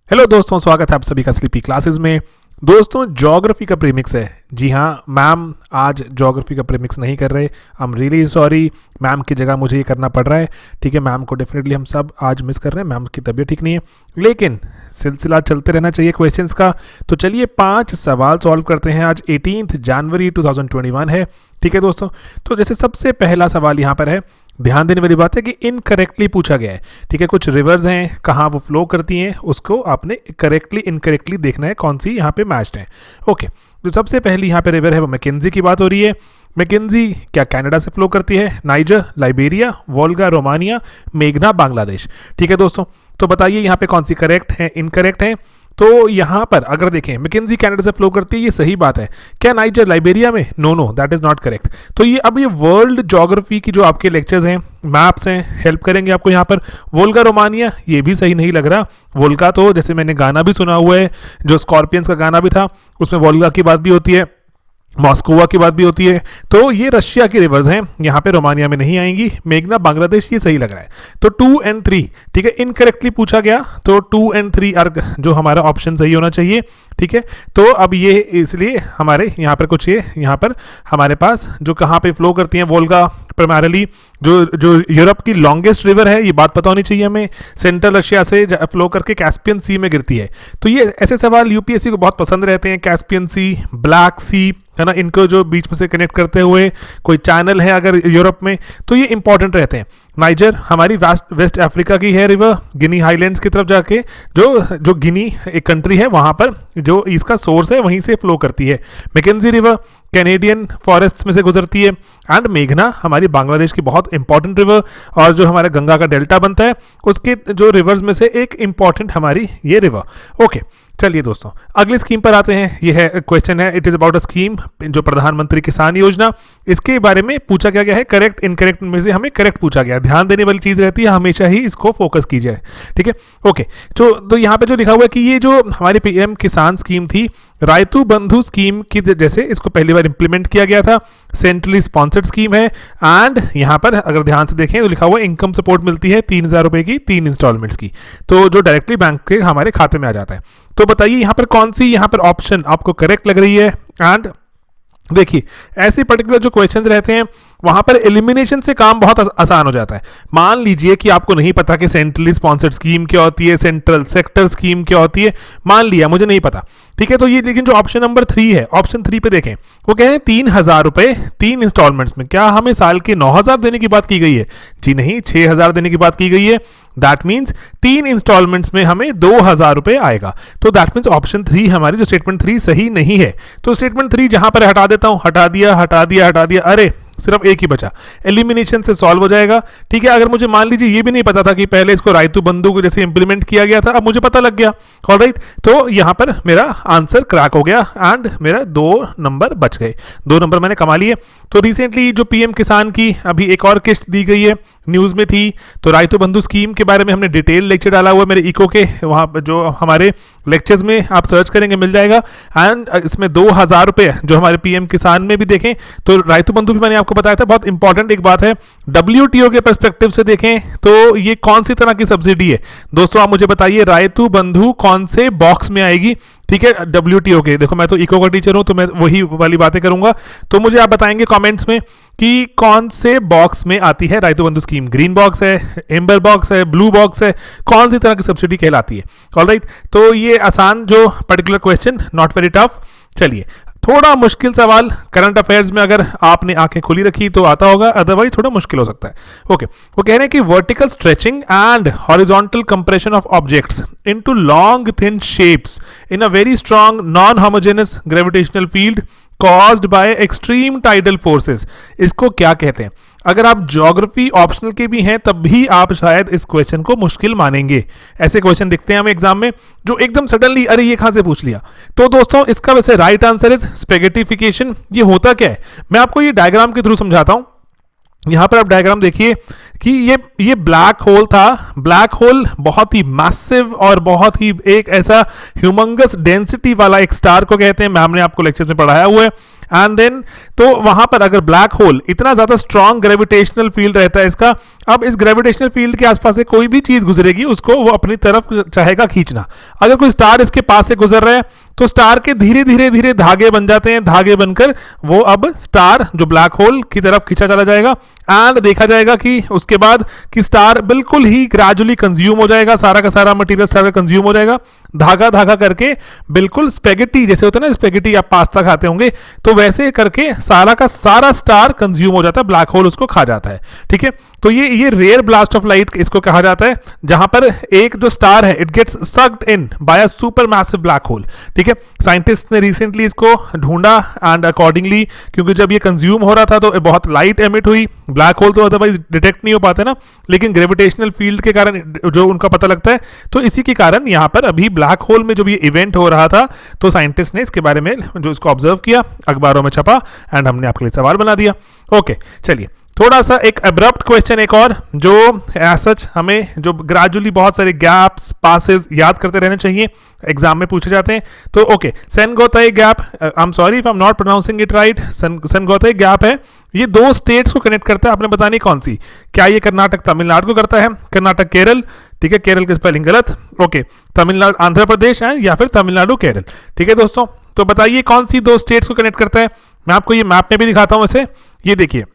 Hello दोस्तों, स्वागत है आप सभी का स्लीपी क्लासेस में। दोस्तों, ज्योग्राफी का प्रीमिक्स है। जी हाँ, मैम आज ज्योग्राफी का प्रीमिक्स नहीं कर रहे। I am really sorry, ma'am की जगह मुझे ये करना पड़ रहा है। ठीक है, मैम को डेफिनेटली हम सब आज मिस कर रहे हैं। मैम की तबीयत ठीक नहीं है, लेकिन सिलसिला चलते रहना चाहिए क्वेश्चंस का। तो चलिए 5 सवाल सॉल्व करते हैं। आज 18 जनवरी 2021 है। ठीक है दोस्तों, तो जैसे सबसे पहला सवाल यहाँ पर है, ध्यान देने वाली बात है कि इनकरेक्टली पूछा गया है। ठीक है, कुछ रिवर्स हैं, कहाँ वो फ्लो करती हैं, उसको आपने करेक्टली इनकरेक्टली देखना है कौन सी यहाँ पे मैच्ड है। ओके, तो सबसे पहली यहाँ पे रिवर है वो मैकेंजी की बात हो रही है। मैकेंजी क्या कनाडा से फ्लो करती है? नाइजर, लाइबेरिया, वोल्गा रोमानिया, मेघना बांग्लादेश। ठीक है दोस्तों, तो बताइए यहाँ पे कौन सी करेक्ट है, इनकरेक्ट है। तो यहाँ पर अगर देखें, मैकेंजी कनाडा से फ्लो करती है, ये सही बात है। क्या नाइजर लाइबेरिया में? No no, that is not correct. तो ये वर्ल्ड ज्योग्राफी की जो आपके लेक्चर्स हैं, मैप्स हैं, हेल्प करेंगे आपको यहाँ पर। वोल्गा रोमानिया, ये भी सही नहीं लग रहा। वोल्गा तो जैसे मैंने गाना भी सुना हुआ है, जो स्कॉर्पियंस का गाना भी था, उसमें वोल्गा की बात भी होती है, मॉस्कोवा की बात भी होती है। तो ये रशिया की रिवर्स हैं, यहाँ पे रोमानिया में नहीं आएंगी। मेघना बांग्लादेश, ये सही लग रहा है। तो 2 और 3, ठीक है, इनकरेक्टली पूछा गया, तो 2 और 3 आर जो हमारा ऑप्शन सही होना चाहिए। ठीक है, तो अब ये इसलिए हमारे यहाँ पर कुछ ये यहाँ पर हमारे पास जो कहाँ पे फ्लो करती हैं, वोल्गा प्राइमरली जो यूरोप की लॉन्गेस्ट रिवर है, ये बात पता होनी चाहिए हमें। सेंट्रल रशिया से फ्लो करके कैस्पियन सी में गिरती है। तो ये ऐसे सवाल यूपीएससी को बहुत पसंद रहते हैं। कैस्पियन सी, ब्लैक सी, है ना, इनको जो बीच में से कनेक्ट करते हुए कोई चैनल है अगर यूरोप में, तो ये इंपॉर्टेंट रहते हैं। नाइजर हमारी वेस्ट अफ्रीका की है रिवर, गिनी हाईलैंड्स की तरफ जाके जो गिनी एक कंट्री है, वहाँ पर जो इसका सोर्स है वहीं से फ्लो करती है। मैकेंजी रिवर कैनेडियन फॉरेस्ट में से गुजरती है। एंड मेघना हमारी बांग्लादेश की बहुत इंपॉर्टेंट रिवर, और जो हमारे गंगा का डेल्टा बनता है उसके जो रिवर्स में से एक इंपॉर्टेंट हमारी ये रिवर। ओके, चलिए दोस्तों अगली स्कीम पर आते हैं। ये है क्वेश्चन है, it is about a scheme, जो प्रधानमंत्री किसान योजना, इसके बारे में पूछा गया है। करेक्ट इनकरेक्ट में से हमें करेक्ट पूछा गया। ध्यान देने वाली चीज रहती है, हमेशा ही इसको फोकस कीजिए। ठीक है, ओके। तो यहाँ पे जो लिखा हुआ है कि ये जो हमारी पीएम किसान स्कीम थी, रायतू बंधु स्कीम की जैसे इसको पहली बार इंप्लीमेंट किया गया था। सेंट्रली स्पॉन्सर्ड स्कीम है। एंड यहाँ पर अगर ध्यान से देखें तो लिखा हुआ इनकम सपोर्ट मिलती है 3,000 रुपए की 3 इंस्टॉलमेंट्स की, तो जो डायरेक्टली बैंक के हमारे खाते में आ जाता है। तो बताइए यहाँ पर कौन सी यहाँ पर ऑप्शन आपको करेक्ट लग रही है। एंड देखिए, ऐसे पर्टिकुलर जो क्वेश्चंस रहते हैं वहां पर एलिमिनेशन से काम बहुत आसान हो जाता है। मान लीजिए कि आपको नहीं पता कि सेंट्रली स्पॉन्सर्ड स्कीम क्या होती है, सेंट्रल सेक्टर स्कीम क्या होती है, मान लिया मुझे नहीं पता। ठीक है, तो ये लेकिन जो ऑप्शन नंबर 3 है, ऑप्शन 3 पे देखें, वो कह रहे हैं 3,000 रुपए 3 इंस्टॉलमेंट्स में। क्या हमें साल के 9,000 देने की बात की गई है? जी नहीं, 6,000 देने की बात की गई है। दैट मीन्स 3 इंस्टॉलमेंट्स में हमें 2,000 रुपए आएगा। तो दैट मीन्स ऑप्शन 3 हमारी जो स्टेटमेंट 3 सही नहीं है। तो स्टेटमेंट 3 जहां पर हटा देता हूं, हटा दिया हटा दिया हटा दिया, अरे सिर्फ एक ही बचा, एलिमिनेशन से सॉल्व हो जाएगा। ठीक है, अगर मुझे मान लीजिए ये भी नहीं पता था कि पहले इसको रायतू बंधु को जैसे इंप्लीमेंट किया गया था, अब मुझे पता लग गया। ऑलराइट, तो यहां पर मेरा आंसर क्रैक हो गया एंड मेरा 2 नंबर बच गए। 2 नंबर मैंने कमा लिए। तो रिसेंटली जो पीएम किसान की अभी एक और किस्त दी गई है, न्यूज में थी, तो रायतू बंधु स्कीम के बारे में हमने डिटेल लेक्चर डाला हुआ है मेरे इको के, वहां पर जो हमारे लेक्चर्स में आप सर्च करेंगे मिल जाएगा। एंड इसमें 2,000 रुपए जो हमारे पीएम किसान में भी देखें, तो रायतू बंधु भी मैंने आपको बताया था, बहुत इंपॉर्टेंट एक बात है। डब्ल्यूटीओ के पर्सपेक्टिव से देखें तो ये कौन सी तरह की सब्सिडी है दोस्तों, आप मुझे बताइए, रायतू बंधु कौन से बॉक्स में आएगी? ठीक है, डब्ल्यूटीओ के, देखो मैं तो इको का टीचर हूं तो मैं वही वाली बातें करूंगा, तो मुझे आप बताएंगे कमेंट्स में कि कौन से बॉक्स में आती है रायतू बंधु स्कीम। ग्रीन बॉक्स है, एम्बर बॉक्स है, ब्लू बॉक्स है, कौन सी तरह की सब्सिडी कहलाती है? ऑलराइट, तो ये आसान जो particular question, not very tough. चलिए थोड़ा मुश्किल सवाल, करंट अफेयर्स में अगर आपने आंखें खुली रखी तो आता होगा, अदरवाइज थोड़ा मुश्किल हो सकता है। ओके, वो कह रहे हैं कि vertical stretching and horizontal compression of objects into long thin shapes in a very strong non homogeneous gravitational field caused by extreme tidal forces, इसको क्या कहते हैं? अगर आप ज्योग्राफी ऑप्शनल के भी हैं तब भी आप शायद इस क्वेश्चन को मुश्किल मानेंगे। ऐसे क्वेश्चन दिखते हैं हमें एग्जाम में जो एकदम सडनली अरे ये कहां से पूछ लिया। तो दोस्तों इसका वैसे राइट आंसर इज स्पेगेटिफिकेशन। ये होता क्या है, मैं आपको ये डायग्राम के थ्रू समझाता हूं। यहाँ पर आप डायग्राम देखिए कि ये ब्लैक होल था। ब्लैक होल बहुत ही मैसिव और बहुत ही एक ऐसा ह्यूमंगस डेंसिटी वाला एक स्टार को कहते हैं, मैम ने आपको लेक्चर में पढ़ाया हुआ है। एंड देन तो वहां पर अगर ब्लैक होल इतना ज्यादा स्ट्रॉन्ग ग्रेविटेशनल फील्ड रहता है इसका, अब इस ग्रेविटेशनल फील्ड के आसपास से कोई भी चीज गुजरेगी उसको वो अपनी तरफ चाहेगा खींचना। अगर कोई स्टार इसके पास से गुजर रहा है तो स्टार के धीरे धीरे धीरे धागे बन जाते हैं, धागे बनकर वो अब स्टार जो ब्लैक होल की तरफ खींचा चला जाएगा। एंड देखा जाएगा कि उसके बाद कि स्टार बिल्कुल ही ग्रेजुअली कंज्यूम हो जाएगा, सारा का सारा मटेरियल सारा कंज्यूम हो जाएगा, धागा धागा करके बिल्कुल स्पेगेटी जैसे होता है ना, स्पेगेटी आप पास्ता खाते होंगे, तो वैसे करके सारा का सारा स्टार कंज्यूम हो जाता है, ब्लैक होल उसको खा जाता है। ठीक है, तो ये रेयर ब्लास्ट ऑफ लाइट इसको कहा जाता है, जहां पर एक जो स्टार है it gets sucked in by a super massive black hole. ठीक है, साइंटिस्ट ने रिसेंटली इसको ढूंढा एंड अकॉर्डिंगली, क्योंकि जब ये कंज्यूम हो रहा था तो बहुत लाइट एमिट हुई, ब्लैक होल तो अदरवाइज डिटेक्ट नहीं हो पाते ना, लेकिन ग्रेविटेशनल फील्ड के कारण जो उनका पता लगता है, तो इसी के कारण यहां पर अभी ब्लैक होल में जब ये इवेंट हो रहा था तो साइंटिस्ट ने इसके बारे में जो इसको ऑब्जर्व किया, अखबारों में छपा एंड हमने आपके लिए सवाल बना दिया। ओके, चलिए थोड़ा सा एक अब्रप्ट क्वेश्चन एक और, जो सच हमें जो ग्रेजुअली बहुत सारे गैप्स पासेस याद करते रहने चाहिए, एग्जाम में पूछे जाते हैं। तो okay, Sengottai Gap, I am sorry if I am not pronouncing it right, Sengottai Gap है, ये दो स्टेट्स को कनेक्ट करता है, आपने बतानी कौन सी, क्या ये कर्नाटक तमिलनाडु को करता है, कर्नाटक केरल, ठीक है, केरल की स्पेलिंग गलत, ओके, तमिलनाडु आंध्र प्रदेश है या फिर तमिलनाडु केरल। ठीक है दोस्तों, तो बताइए कौन सी दो स्टेट्स को कनेक्ट करता है। मैं आपको ये मैप में भी दिखाता हूं, वैसे ये देखिए,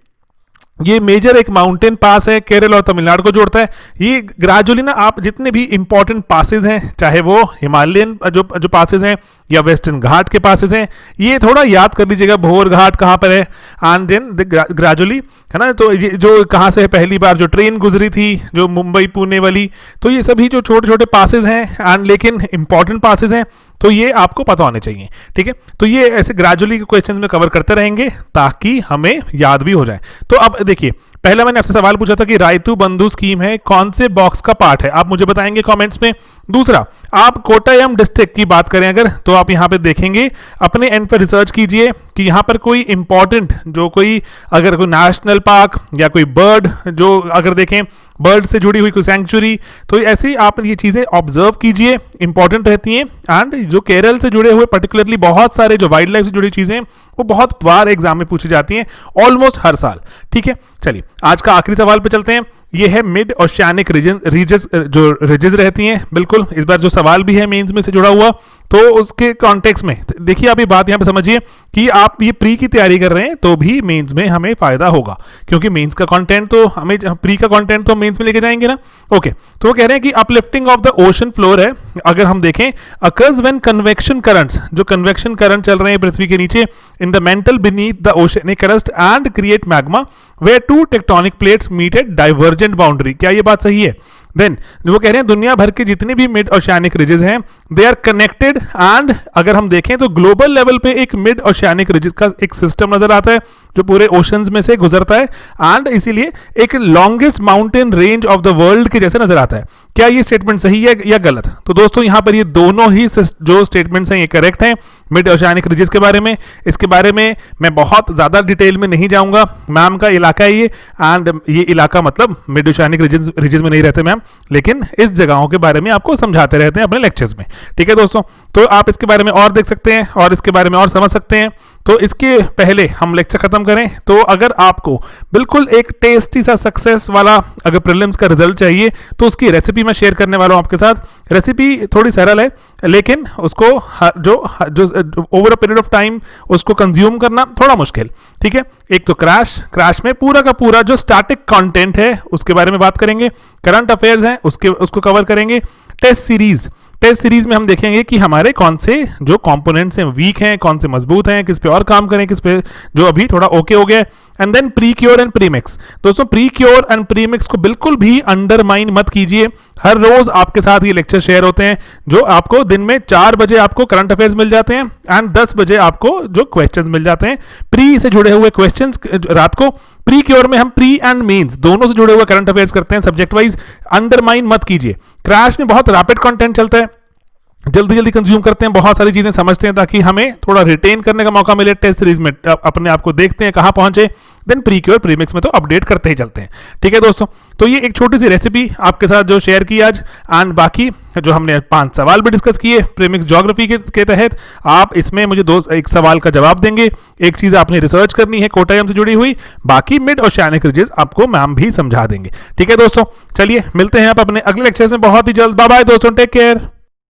ये मेजर एक माउंटेन पास है, केरल और तमिलनाडु को जोड़ता है। ये ग्रेजुअली ना आप जितने भी इंपॉर्टेंट पासेस हैं, चाहे वो हिमालयन जो पासेस हैं या वेस्टर्न घाट के पासेस हैं, ये थोड़ा याद कर लीजिएगा, भोर घाट कहाँ पर है, एंड देन ग्रेजुअली, है ना, तो ये जो कहाँ से है, पहली बार जो ट्रेन गुजरी थी जो मुंबई पुणे वाली, तो ये सभी जो छोटे छोटे पासेस हैं एंड लेकिन इंपॉर्टेंट पासेस हैं, तो ये आपको पता होने चाहिए। ठीक है, तो ये ऐसे ग्रेजुअली के क्वेश्चंस में कवर करते रहेंगे ताकि हमें याद भी हो जाए। तो अब देखिए, पहला मैंने आपसे सवाल पूछा था कि रायतू बंधु स्कीम है, कौन से बॉक्स का पार्ट है, आप मुझे बताएंगे कमेंट्स में। दूसरा, आप कोट्टायम डिस्ट्रिक्ट की बात करें अगर, तो आप यहाँ पे देखेंगे, अपने एंड पर रिसर्च कीजिए कि यहाँ पर कोई इंपॉर्टेंट जो कोई अगर कोई नेशनल पार्क या कोई बर्ड, जो अगर देखें बर्ड से जुड़ी हुई कोई सेंचुरी, तो ऐसे ही आप ये चीज़ें ऑब्जर्व कीजिए, इंपॉर्टेंट रहती हैं। एंड जो केरल से जुड़े हुए पर्टिकुलरली बहुत सारे जो वाइल्ड लाइफ से जुड़ी चीज़ें वो बहुत बार एग्जाम में पूछी जाती हैं, ऑलमोस्ट हर साल। ठीक है, चलिए आज का आखिरी सवाल पे चलते हैं। ये है मिड ओशियानिक रीजस, जो रिजेस रहती हैं, बिल्कुल इस बार जो सवाल भी है मेंस में से जुड़ा हुआ, तो उसके कॉन्टेक्स्ट में देखिए, आप ये बात यहाँ पे समझिए कि आप ये प्री की तैयारी कर रहे हैं तो भी मेंस में हमें फायदा होगा, क्योंकि मेंस का कंटेंट तो हमें, प्री का कंटेंट तो मेंस में लेके जाएंगे ना। ओके, तो वो कह रहे हैं कि uplifting of the ocean floor है, अगर हम देखें, अकर्स व्हेन कन्वेक्शन करंट्स, जो कन्वेक्शन करंट चल रहे हैं पृथ्वी के नीचे, in the mantle beneath the oceanic crust and create magma where two tectonic plates meet at divergent boundary. क्या ये बात सही है? देन वो कह रहे हैं दुनिया भर के जितने भी मिड ओशियानिक रिजेस हैं दे आर कनेक्टेड, एंड अगर हम देखें तो ग्लोबल लेवल पे एक मिड ओशियानिक रिजेस का एक सिस्टम नजर आता है जो पूरे ओशंस में से गुजरता है, एंड इसीलिए एक longest mountain range of the world के जैसे नजर आता है। क्या ये स्टेटमेंट सही है या गलत? तो दोस्तों यहाँ पर ये दोनों ही जो स्टेटमेंट्स हैं ये करेक्ट हैं मिड ओशियानिक रिजेस के बारे में। इसके बारे में मैं बहुत ज्यादा डिटेल में नहीं जाऊंगा, मैम का इलाका है ये, एंड ये इलाका मतलब मिड ओशियानिक रिजेस में नहीं रहते मैम, लेकिन इस जगहों के बारे में आपको समझाते रहते हैं अपने लेक्चर्स में। ठीक है दोस्तों, तो आप इसके बारे में और देख सकते हैं और इसके बारे में और समझ सकते हैं। तो इसके पहले हम लेक्चर खत्म करें, तो अगर आपको बिल्कुल एक टेस्टी सा सक्सेस वाला अगर प्रीलिम्स का रिजल्ट चाहिए तो उसकी रेसिपी मैं शेयर करने वाला हूं आपके साथ। रेसिपी थोड़ी सरल है, लेकिन उसको जो over a period of time उसको कंज्यूम करना थोड़ा मुश्किल। ठीक है, एक तो क्रैश में पूरा का पूरा जो स्टैटिक कंटेंट है उसके बारे में बात करेंगे, करंट अफेयर्स हैं उसको कवर करेंगे। टेस्ट सीरीज में हम देखेंगे कि हमारे कौन से जो कंपोनेंट्स हैं वीक हैं, कौन से मजबूत हैं, किस पे और काम करें, किस पे जो अभी थोड़ा ओके हो गया। And then pre cure and premix. दोस्तों प्री क्योर एंड प्रीमिक्स को बिल्कुल भी अंडरमाइन मत कीजिए। हर रोज आपके साथ ये लेक्चर शेयर होते हैं, जो आपको दिन में 4 बजे आपको करंट अफेयर्स मिल जाते हैं एंड 10 बजे आपको जो क्वेश्चंस मिल जाते हैं प्री से जुड़े हुए क्वेश्चंस रात को। प्री क्योर में हम प्री एंड मेंस दोनों से जुड़े हुए करंट अफेयर्स करते हैं सब्जेक्ट वाइज, अंडरमाइन मत कीजिए। क्रैश में बहुत रैपिड कंटेंट चलता है, जल्दी जल्दी कंज्यूम करते हैं, बहुत सारी चीज़ें समझते हैं ताकि हमें थोड़ा रिटेन करने का मौका मिले टेस्ट सीरीज में, अपने आप को देखते हैं कहाँ पहुंचे, देन प्रीक्योर प्रीमिक्स में तो अपडेट करते ही चलते हैं। ठीक है दोस्तों, तो ये एक छोटी सी रेसिपी आपके साथ जो शेयर की आज, एंड बाकी जो हमने 5 सवाल भी डिस्कस किए प्रीमिक्स ज्योग्राफी के तहत, आप इसमें मुझे एक सवाल का जवाब देंगे, एक चीज़ आपने रिसर्च करनी है कोटायम से जुड़ी हुई, बाकी मिड ओशियानिक रीजेस आपको मैम भी समझा देंगे। ठीक है दोस्तों, चलिए मिलते हैं आप अपने अगले लेक्चर्स में बहुत ही जल्द। बाय बाय दोस्तों, टेक केयर।